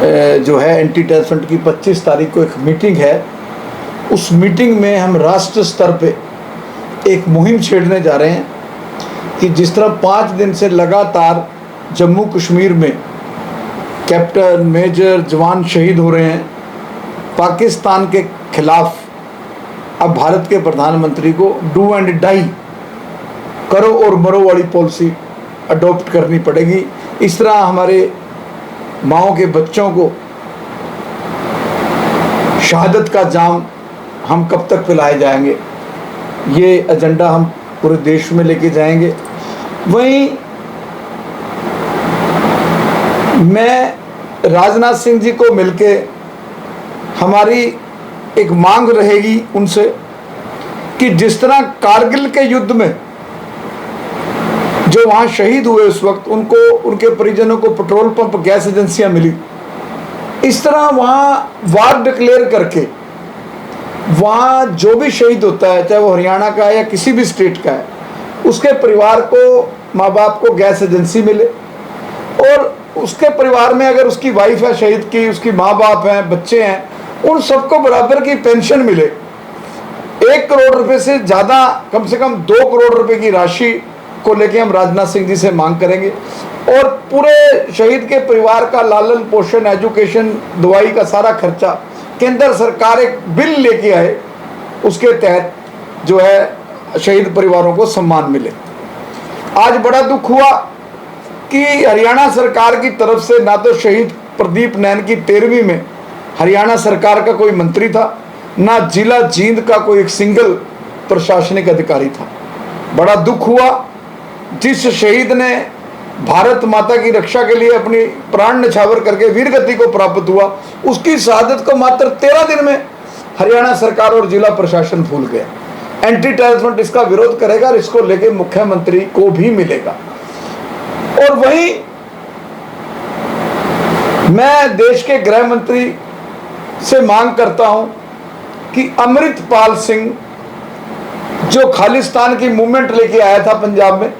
जो है anti terror front की 25 तारीख को एक मीटिंग है। उस मीटिंग में हम राष्ट्र स्तर पे एक मुहिम छेड़ने जा रहे हैं कि जिस तरह 5 दिन से लगातार जम्मू कश्मीर में कैप्टन मेजर जवान शहीद हो रहे हैं, पाकिस्तान के खिलाफ अब भारत के प्रधानमंत्री को डू एंड डाई, करो और मरो वाली पॉलिसी अडॉप्ट करनी पड़ेगी। इस तरह हमारे माओं के बच्चों को शहादत का जाम हम कब तक पिलाए जाएंगे, ये एजेंडा हम पूरे देश में लेके जाएंगे। वहीं मैं राजनाथ सिंह जी को मिलके हमारी एक मांग रहेगी उनसे कि जिस तरह कारगिल के युद्ध में जो वहाँ शहीद हुए उस वक्त उनको, उनके परिजनों को पेट्रोल पंप गैस एजेंसियां मिली, इस तरह वहाँ वार डिक्लेयर करके वहाँ जो भी शहीद होता है, चाहे वो हरियाणा का है या किसी भी स्टेट का है, उसके परिवार को, माँ बाप को गैस एजेंसी मिले, और उसके परिवार में अगर उसकी वाइफ है शहीद की, उसकी माँ बाप हैं, बच्चे हैं, उन सबको बराबर की पेंशन मिले। 1 करोड़ रुपए से ज़्यादा, कम से कम 2 करोड़ रुपए की राशि को लेके हम राजनाथ सिंह जी से मांग करेंगे। और पूरे शहीद के परिवार का लालन पोषण, एजुकेशन, दवाई का सारा खर्चा केंद्र सरकार एक बिल लेके आए, उसके तहत जो है शहीद परिवारों को सम्मान मिले। आज बड़ा दुख हुआ कि हरियाणा सरकार की तरफ से ना तो शहीद प्रदीप नैन की 13वीं में हरियाणा सरकार का कोई मंत्री था, ना जिला जींद का कोई एक सिंगल प्रशासनिक अधिकारी था। बड़ा दुख हुआ, जिस शहीद ने भारत माता की रक्षा के लिए अपनी प्राण न्यौछावर करके वीरगति को प्राप्त हुआ, उसकी शहादत को मात्र 13 दिन में हरियाणा सरकार और जिला प्रशासन भूल गया। एंटी टेरर फ्रंट इसका विरोध करेगा और इसको लेके मुख्यमंत्री को भी मिलेगा। और वहीं मैं देश के गृह मंत्री से मांग करता हूं कि अमृतपाल सिंह जो खालिस्तान की मूवमेंट लेके आया था पंजाब में,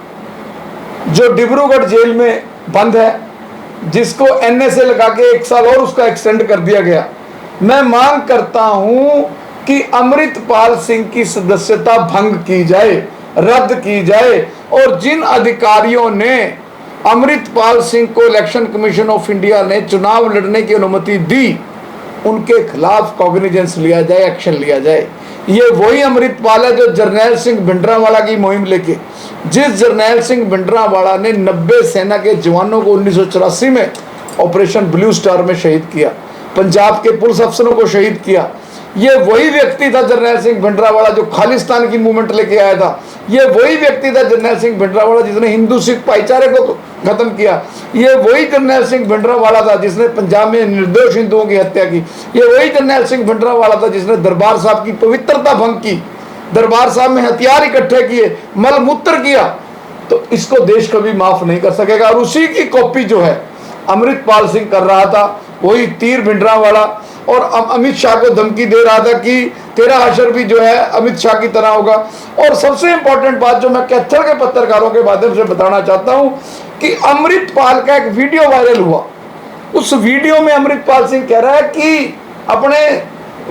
जो डिब्रूगढ़ जेल में बंद है, जिसको एनएसए लगा के 1 साल और उसका एक्सटेंड कर दिया गया, मैं मांग करता हूं कि अमृतपाल सिंह की सदस्यता भंग की जाए, रद्द की जाए। और जिन अधिकारियों ने अमृतपाल सिंह को इलेक्शन कमीशन ऑफ इंडिया ने चुनाव लड़ने की अनुमति दी, उनके खिलाफ कॉग्निजेंस लिया जाए, एक्शन लिया जाए। ये वही अमृतपाल है जो जर्नैल सिंह भिंडरावाला की मुहिम लेके, जिस जर्नैल सिंह भिंडरावाला ने 90 सेना के जवानों को 1984 में ऑपरेशन ब्लू स्टार में शहीद किया, पंजाब के पुलिस अफसरों को शहीद किया। ये वही व्यक्ति था जर्नैल सिंह भिंडरावाला जो खालिस्तान की मूवमेंट लेके आया था। ये वही व्यक्ति था जर्नैल सिंह भिंडरावाला जिसने हिंदू सिख भाईचारे को खत्म किया। ये वही जर्नैल सिंह भिंडरावाला था जिसने पंजाब में निर्दोष हिंदुओं की हत्या की। ये वही जर्नैल सिंह भिंडरावाला था जिसने दरबार साहब की पवित्रता भंग की, दरबार साहब में हथियार इकट्ठे किए, मल मूत्र किया। तो इसको देश कभी माफ नहीं कर सकेगा। और उसी की कॉपी जो है अमृतपाल सिंह कर रहा था, वही तीर भिंडरावाला, और अमित शाह को धमकी दे रहा था कि तेरा हशर भी जो है अमित शाह की तरह होगा। और सबसे इंपॉर्टेंट बात जो मैं कैथल के पत्रकारों के माध्यम से बताना चाहता हूं कि अमृतपाल का एक वीडियो वायरल हुआ। उस वीडियो में अमृतपाल सिंह कह रहा है कि अपने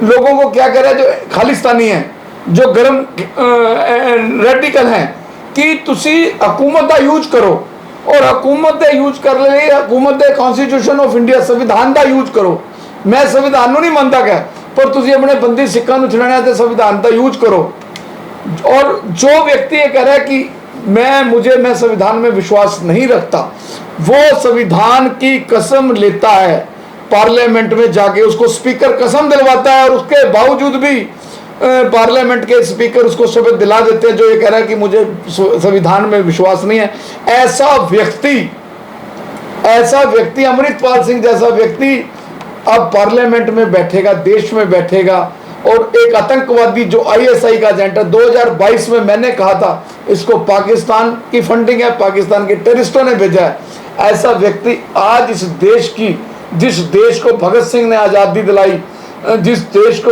लोगों को क्या कह रहा है, जो खालिस्तानी हैं, जो गर्म रेडिकल हैं, कि तुसी हुकूमत का यूज करो, और हुकूमत का यूज कर ले, हुकूमत कॉन्स्टिट्यूशन ऑफ इंडिया संविधान का यूज करो। मैं संविधान नहीं मानता क्या, पर तुसी अपने बंदी सिक्का छुड़ाने संविधान का यूज करो। और जो व्यक्ति ये कह रहा है कि मैं संविधान में विश्वास नहीं रखता, वो संविधान की कसम लेता है, पार्लियामेंट में जाके उसको स्पीकर कसम दिलवाता है, और उसके बावजूद भी पार्लियामेंट के स्पीकर उसको शपथ दिला देते हैं जो ये कह रहा है कि मुझे संविधान में विश्वास नहीं है। ऐसा व्यक्ति अमृतपाल सिंह जैसा व्यक्ति अब पार्लियामेंट में बैठेगा, देश में बैठेगा, और एक आतंकवादी जो आईएसआई का एजेंट है, 2022 में मैंने कहा था इसको पाकिस्तान की फंडिंग है, पाकिस्तान के टेररिस्टों ने भेजा है। ऐसा व्यक्ति आज इस देश की, जिस देश को भगत सिंह ने आज़ादी दिलाई, जिस देश को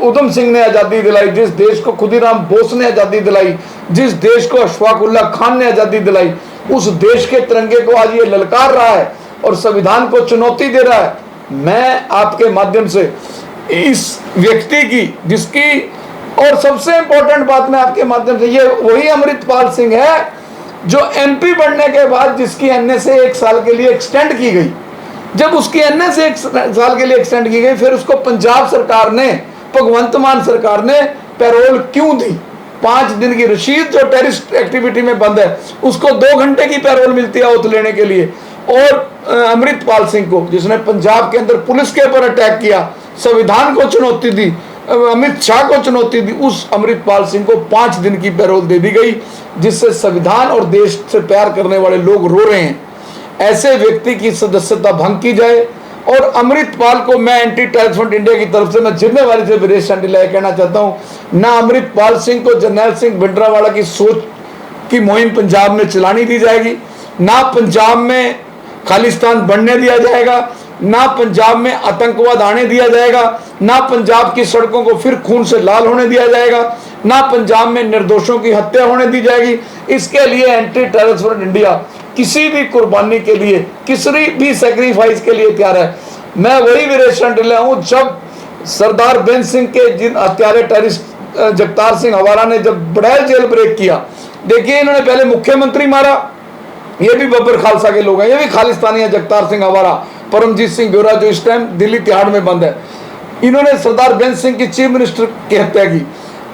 उधम सिंह ने आज़ादी दिलाई, जिस देश को खुदीराम बोस ने आज़ादी दिलाई, जिस देश को अशफाक उल्लाह खान ने आज़ादी दिलाई, उस देश के तिरंगे को आज ये ललकार रहा है और संविधान को चुनौती दे रहा है। मैं आपके माध्यम से इस व्यक्ति की, जिसकी, और सबसे इंपॉर्टेंट बात मैं आपके माध्यम से, ये वही अमृतपाल सिंह है जो एमपी बनने के बाद जिसकी एनए 1 साल के लिए एक्सटेंड की गई। जब उसकी एनए 1 साल के लिए एक्सटेंड की गई, फिर उसको पंजाब सरकार ने, भगवंत मान सरकार ने पैरोल क्यों दी? 5 दिन की रशीद जो टेररिस्ट एक्टिविटी में बंद है, उसको 2 घंटे की पैरोल मिलती है ओथ लेने के लिए। और अमृतपाल सिंह को, जिसने पंजाब के अंदर पुलिस के ऊपर अटैक किया, संविधान को चुनौती दी, अमित शाह को चुनौती दी, उस अमृतपाल सिंह को 5 दिन की पैरोल दे दी गई, जिससे संविधान और देश से प्यार करने वाले लोग रो रहे हैं। ऐसे व्यक्ति की सदस्यता भंग की जाए। और अमृतपाल को मैं एंटी टेररिस्ट फ्रंट इंडिया की तरफ से मैं जिम्मेवारी से वीरेश शांडिल्य कहना चाहता हूं, ना अमृतपाल सिंह को जरनैल सिंह भिंडरावाला की सोच की मुहिम पंजाब में चलानी दी जाएगी, ना पंजाब में खालिस्तान बनने दिया जाएगा, ना पंजाब में आतंकवाद आने दिया जाएगा, ना पंजाब की सड़कों को फिर खून से लाल होने दिया जाएगा, ना पंजाब में निर्दोषों की हत्या होने दी जाएगी। इसके लिए एंटी टेररिस्ट फ्रंट इंडिया किसी भी कुर्बानी के लिए, किसी भी सेक्रीफाइस के लिए तैयार है। मैं वही वीरेश शांडिल्य हूं, जब सरदार बेंच सिंह के जिन हत्यारे टेररिस्ट जगतार सिंह हवारा ने जब बड़ैल जेल ब्रेक किया, देखिए इन्होंने पहले मुख्यमंत्री मारा, ये भी बब्बर खालसा के लोग हैं, ये भी खालिस्तानी है, जगतार सिंह हवारा, परमजीत सिंह ब्योरा जो इस टाइम दिल्ली तिहाड़ में बंद है। इन्होंने सरदार बेंच सिंह की चीफ मिनिस्टर की हत्या की,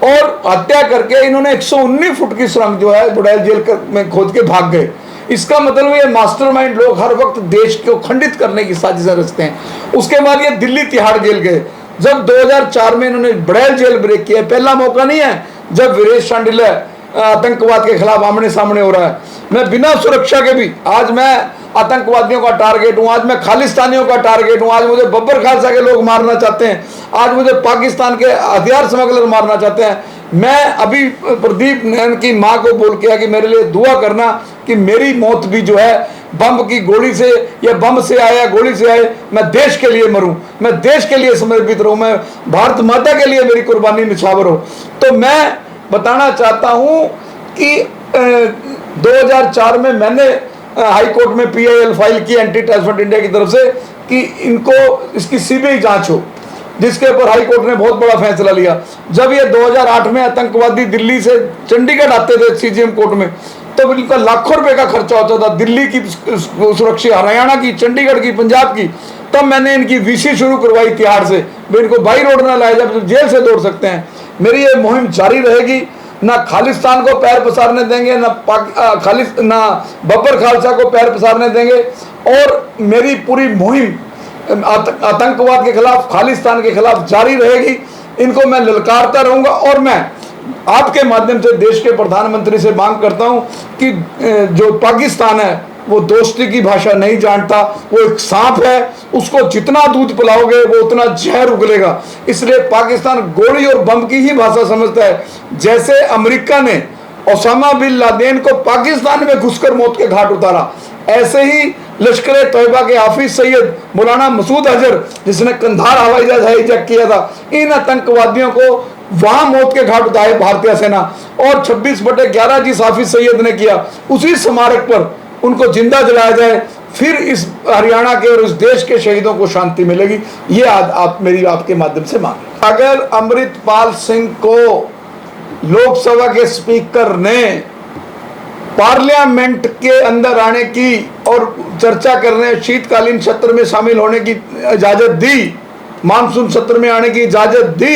और हत्या करके इन्होंने 119 फुट की सुरंग जो है बुड़ैल जेल में खोद के भाग गए। इसका मतलब ये मास्टरमाइंड लोग हर वक्त देश को खंडित करने की साजिशें रचते हैं। उसके बाद ये दिल्ली तिहाड़ जेल गए। जब 2004 में इन्होंने बुड़ैल जेल ब्रेक किया, पहला मौका नहीं है जब वीरेश शांडिल्य आतंकवाद के खिलाफ आमने सामने हो रहा है। मैं बिना सुरक्षा के भी, आज मैं आतंकवादियों का टारगेट हूं, आज मैं खालिस्तानियों का टारगेट हूं, आज मुझे बब्बर खालसा के लोग मारना चाहते हैं, आज मुझे पाकिस्तान के हथियार स्मगलर मारना चाहते हैं। मैं अभी प्रदीप नैन की मां को बोल के कि मेरे लिए दुआ करना कि मेरी मौत भी जो है बम की गोली से या बम से आए या गोली से आए, मैं देश के लिए मरूं, मैं देश के लिए समर्पित रहूं, मैं भारत माता के लिए मेरी कुर्बानी निछावर हो। तो मैं बताना चाहता हूं कि 2004 में मैंने हाई कोर्ट में PIL फाइल की एंटी टेररिस्ट फ्रंट इंडिया की तरफ से कि इनको इसकी CBI जांच हो, जिसके ऊपर हाई कोर्ट ने बहुत बड़ा फैसला लिया। जब ये 2008 में आतंकवादी दिल्ली से चंडीगढ़ आते थे CGM कोर्ट में, तो इनका लाखों रुपए का खर्चा होता था, दिल्ली की सुरक्षा, हरियाणा की, चंडीगढ़ की, पंजाब की। तब मैंने इनकी VC शुरू करवाई तिहाड़ से, वे इनको बाई रोड ना लाए जब जेल से दौड़ सकते हैं। मेरी ये मुहिम जारी रहेगी, ना खालिस्तान को पैर पसारने देंगे, ना बब्बर खालसा को पैर पसारने देंगे। और मेरी पूरी मुहिम आतंकवाद के खिलाफ, खालिस्तान के खिलाफ जारी रहेगी। इनको मैं ललकारता रहूंगा। और मैं आपके माध्यम से देश के प्रधानमंत्री से मांग करता हूं कि जो पाकिस्तान है वो दोस्ती की भाषा नहीं जानता, वो एक सांप है, उसको जितना दूध पिलाओगे वो उतना जहर उगलेगा। इसलिए पाकिस्तान गोली और बम की ही भाषा समझता है। जैसे अमेरिका ने ओसामा बिन लादेन को पाकिस्तान में घुसकर मौत के घाट उतारा, ऐसे ही लश्कर तैयबा के हाफिज सैयद मौलाना मसूद अजहर, जिसने कंधार हवाई जहाज हाईजैक किया था, इन आतंकवादियों को वहां मौत के घाट उतारे भारतीय सेना। और 26/11 जिस हाफिज सैयद ने किया, उसी स्मारक पर उनको जिंदा जलाया जाए, फिर इस हरियाणा के और इस देश के शहीदों को शांति मिलेगी। ये आज मेरी आपके माध्यम से मांग। अगर अमृतपाल सिंह को लोकसभा के स्पीकर ने पार्लियामेंट के अंदर आने की और चर्चा करने, शीतकालीन सत्र में शामिल होने की इजाजत दी, मानसून सत्र में आने की इजाजत दी,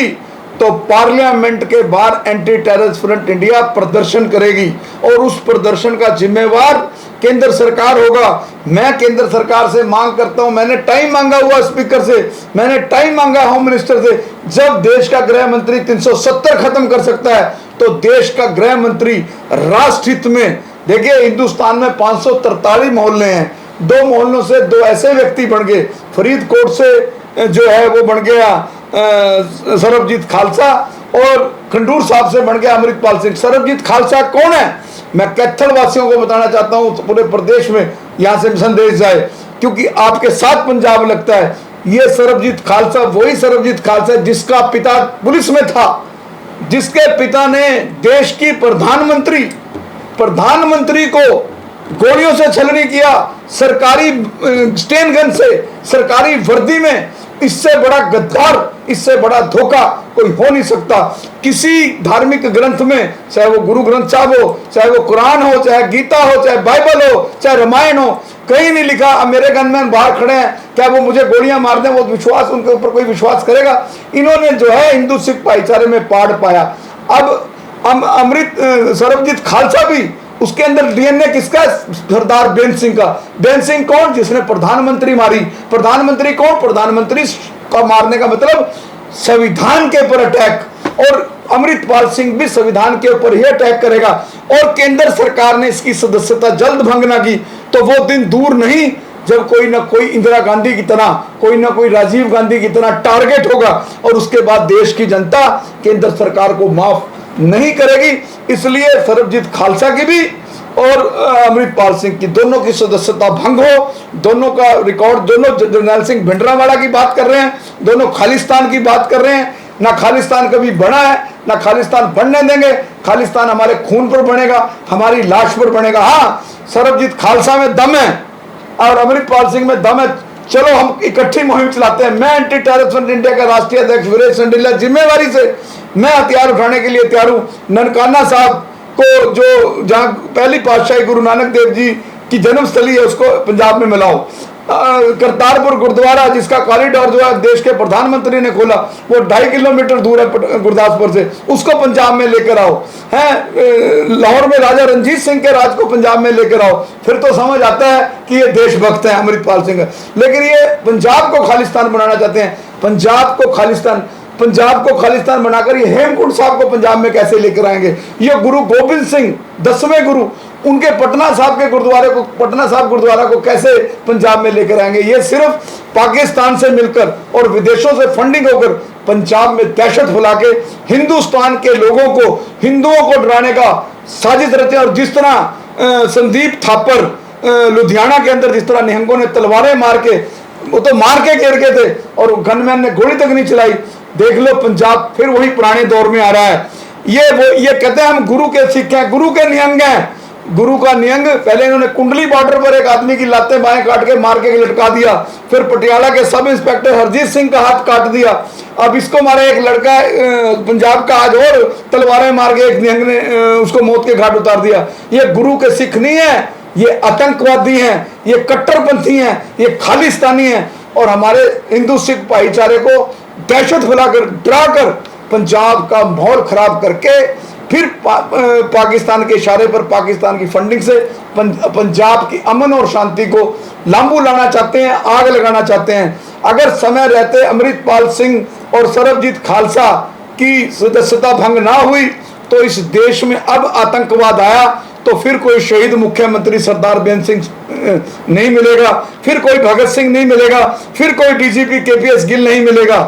तो पार्लियामेंट के बाहर एंटी टेररिस्ट फ्रंट इंडिया प्रदर्शन करेगी और उस प्रदर्शन का जिम्मेवार केंद्र सरकार होगा। मैं केंद्र सरकार से मांग करता हूं, मैंने टाइम मांगा हुआ स्पीकर से, मैंने टाइम मांगा होम मिनिस्टर से। जब देश का गृह मंत्री 370 खत्म कर सकता है, तो देश का गृह मंत्री राष्ट्र हित में, देखिए हिंदुस्तान में 543 मोहल्ले हैं, 2 मोहल्लों से 2 ऐसे व्यक्ति बन गए। फरीदकोट से जो है वो बन गया सरबजीत खालसा, और खंडूर साहब से बन गया अमृतपाल सिंह। सरबजीत खालसा कौन है? मैं कैथल वासियों को बताना चाहता हूं, तो पूरे प्रदेश में यहां से संदेश जाए, क्योंकि आपके साथ पंजाब लगता है। ये सरबजीत खालसा वही सरबजीत खालसा जिसका पिता पुलिस में था, जिसके पिता ने देश की प्रधानमंत्री को गोलियों से छलनी किया, सरकारी स्टेन गन से, सरकारी वर्दी में। इससे बड़ा गद्दार, इससे बड़ा धोखा कोई हो नहीं सकता। किसी धार्मिक ग्रंथ में, चाहे वो गुरु ग्रंथ साहब हो, चाहे वो कुरान हो, चाहे गीता हो, चाहे बाइबल हो, चाहे रामायण हो, कहीं नहीं लिखा अब मेरे गनमैन बाहर खड़े हैं, क्या वो मुझे गोलियां मार दें, वो विश्वास, उनके ऊपर कोई विश्वास करेगा? इन्होंने जो है हिंदू सिख भाईचारे में पाड़ पाया। अब अमृत सरबजीत खालसा भी, उसके अंदर डीएनए किसका है? सरदार बेन सिंह का। बेन सिंह कौन? जिसने प्रधानमंत्री मारी। प्रधानमंत्री कौन? प्रधानमंत्री का मारने का मतलब संविधान के ऊपर अटैक। और अमृतपाल सिंह भी संविधान के ऊपर ही अटैक करेगा। और केंद्र सरकार ने इसकी सदस्यता जल्द भंग ना की तो वो दिन दूर नहीं जब कोई ना कोई इंदिरा गांधी की तरह, कोई ना कोई राजीव गांधी की तरह टारगेट होगा और उसके बाद देश की जनता केंद्र सरकार को माफ नहीं करेगी। इसलिए सरबजीत खालसा की भी और अमृतपाल सिंह की, दोनों की सदस्यता भंग हो। दोनों का रिकॉर्ड, दोनों जरनैल सिंह भिंडरावाला की बात कर रहे हैं, दोनों खालिस्तान की बात कर रहे हैं। ना खालिस्तान कभी बना है, ना खालिस्तान बनने देंगे। खालिस्तान हमारे खून पर बनेगा, हमारी लाश पर बनेगा। हाँ, सरबजीत खालसा में दम है और अमृतपाल सिंह में दम है। चलो हम इकट्ठी मुहिम चलाते हैं। मैं एंटी टेररिस्ट इंडिया का राष्ट्रीय अध्यक्ष वीरेश संडिला, जिम्मेवारी से मैं हथियार उठाने के लिए तैयार हूं। ननकाना साहब को, जो जहां पहली पातशाही गुरु नानक देव जी की जन्मस्थली है, उसको पंजाब में मिलाओ। करतारपुर गुरुद्वारा, जिसका कॉरिडोर जो है देश के प्रधानमंत्री ने खोला, वो 2.5 किलोमीटर दूर है गुरदासपुर से, उसको पंजाब में लेकर आओ। हैं, लाहौर में राजा रंजीत सिंह के राज को पंजाब में लेकर आओ। फिर तो समझ आता है कि ये देशभक्त है अमृतपाल सिंह। लेकिन ये पंजाब को खालिस्तान बनाना चाहते हैं। पंजाब को खालिस्तान बनाकर ये हेमकुंड साहब को पंजाब में कैसे लेकर आएंगे? ये गुरु गोबिंद सिंह 10वें गुरु, उनके पटना साहब गुरुद्वारा को कैसे पंजाब में लेकर आएंगे? ये सिर्फ पाकिस्तान से मिलकर और विदेशों से फंडिंग होकर पंजाब में दहशत फैला के हिंदुस्तान के लोगों को, हिंदुओं को डराने का साजिश रचे। और जिस तरह संदीप थापर लुधियाना के अंदर, जिस तरह निहंगों ने तलवारें मार के, वो तो मार के गिर गए थे और गनमैन ने गोली तक नहीं चलाई। देख लो, पंजाब फिर वही पुराने दौर में आ रहा है। ये कहते हैं हम गुरु के सिख हैं, गुरु के निहंग हैं। गुरु का निहंग, पहले इन्होंने कुंडली बॉर्डर पर एक आदमी की लातें बाएं काट के मार के लटका दिया, फिर पटियाला के सब इंस्पेक्टर हरजीत सिंह का हाथ काट दिया। अब इसको मारा एक लड़का पंजाब का, आज और तलवारें मार के एक निहंग ने उसको मौत के घाट उतार दिया। ये गुरु के सिख नहीं है, ये आतंकवादी हैं, ये कट्टरपंथी हैं, ये खालिस्तानी हैं। और हमारे हिंदू सिख भाईचारे को दहशत फैलाकर, डराकर, पंजाब का माहौल खराब करके फिर पाकिस्तान के इशारे पर, पाकिस्तान की फंडिंग से पंजाब की अमन और शांति को लांबू लाना चाहते हैं, आग लगाना चाहते हैं। अगर समय रहते अमृतपाल सिंह और सरबजीत खालसा की सदस्यता भंग ना हुई तो इस देश में अब आतंकवाद आया तो फिर कोई शहीद मुख्यमंत्री सरदार बेन सिंह नहीं मिलेगा, फिर कोई भगत सिंह नहीं मिलेगा, फिर कोई डीजीपी केपीएस गिल नहीं मिलेगा।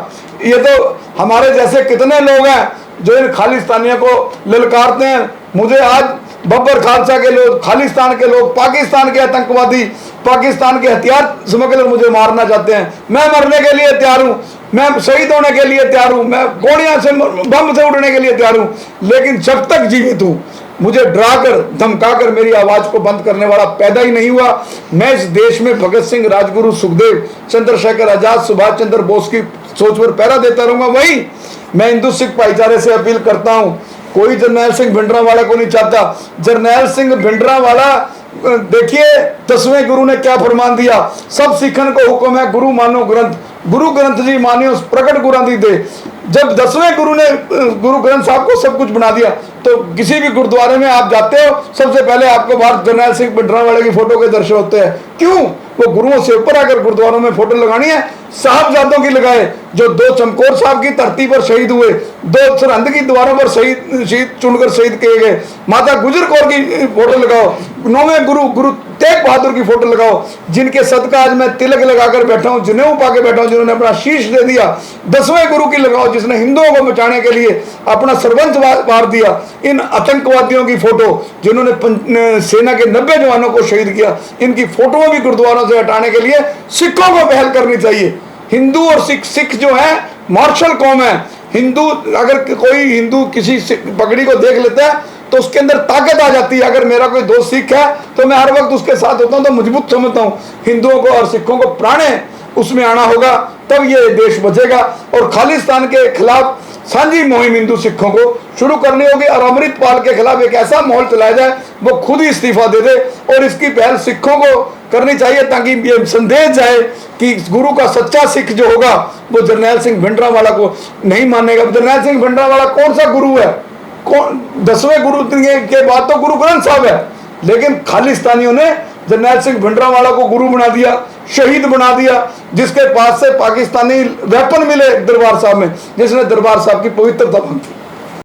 ये तो हमारे जैसे कितने लोग हैं जो इन खालिस्तानियों को ललकारते हैं। मुझे आज बब्बर खालसा के लोग, खालिस्तान के लोग, पाकिस्तान के आतंकवादी, पाकिस्तान के हथियार स्मगलर मुझे मारना चाहते हैं। मैं मरने के लिए तैयार हूं, मैं शहीद होने के लिए तैयार हूं, मैं गोलियां से, बम से उड़ने के लिए तैयार हूं। लेकिन जब तक जीवित हूं, मुझे डराकर, धमकाकर मेरी आवाज को बंद करने वाला पैदा ही नहीं हुआ। मैं इस देश में भगत सिंह, राजगुरु, सुखदेव, चंद्रशेखर आजाद, सुभाष चंद्र बोस की सोच पर पहरा देता रहूंगा। वही मैं हिंदू सिख भाईचारे से अपील करता हूं, कोई जरनैल सिंह भिंडरावाला को नहीं चाहता। जरनैल सिंह भिंडरावाला, देखिए 10वें गुरु ने क्या फरमान दिया, सब सिखन को हुक्म है गुरु मानो ग्रंथ, गुरु ग्रंथ जी मानियो प्रकट गुरांदी दे। जब 10वें गुरु ने गुरु ग्रंथ साहब को सब कुछ बना दिया तो किसी भी गुरुद्वारे में आप जाते हो, सबसे पहले आपको बाहर जरनैल सिंह भिंडरावाला की फोटो के दर्शन होते हैं। क्यों? वो गुरुओं से ऊपर आकर गुरुद्वारों में फोटो लगानी है। साहबजादों की लगाए, जो 2 चमकौर साहब की धरती पर शहीद हुए, 2 सरहंद की दीवारों पर शहीद चुनकर शहीद किए गए। माता गुजर कौर की फोटो लगाओ, 9वें गुरु तेग बहादुर की फोटो लगाओ, जिनके सदका आज मैं तिलक लगाकर बैठा हूं, जनेऊ पाके बैठा हूं, जिन्होंने अपना शीश दे दिया। 10वें गुरु की लगाओ, जिसने हिंदुओं को बचाने के लिए अपना सर्वंस वार दिया। इन आतंकवादियों की फोटो, जिन्होंने सेना के 90 जवानों को शहीद किया, इनकी फोटो भी गुरुद्वारों से हटाने के लिए सिखों को पहल करनी चाहिए। हिंदू और सिख जो है मार्शल कौम है। हिंदू, अगर कोई हिंदू किसी पगड़ी को देख लेता है तो उसके अंदर ताकत आ जाती है। अगर मेरा कोई दोस्त सिख है तो मैं हर वक्त उसके साथ होता हूं, तो मजबूत समझता हूं। हिंदुओं को और सिखों को प्राणे उसमें आना होगा, तब ये देश बचेगा। और खालिस्तान के खिलाफ साझी मुहिम हिंदू सिखों को शुरू करनी होगी और अमृतपाल के खिलाफ एक ऐसा माहौल चलाया जाए वो खुद ही इस्तीफा दे दे। और इसकी पहल सिखों को करनी चाहिए ताकि ये संदेश जाए कि गुरु का सच्चा सिख जो होगा वो जरनैल सिंह भिंडरांवाला को नहीं मानेगा। जरनैल सिंह भिंडरांवाला कौन सा गुरु है? कौन 10वें गुरु के बाद तो गुरु ग्रंथ साहब है, लेकिन खालिस्तानियों ने जरनैल सिंह भिंडरांवाला को गुरु बना दिया, शहीद बना दिया, जिसके पास से पाकिस्तानी वेपन मिले दरबार साहब में, जिसने दरबार साहब की पवित्रता भंग की।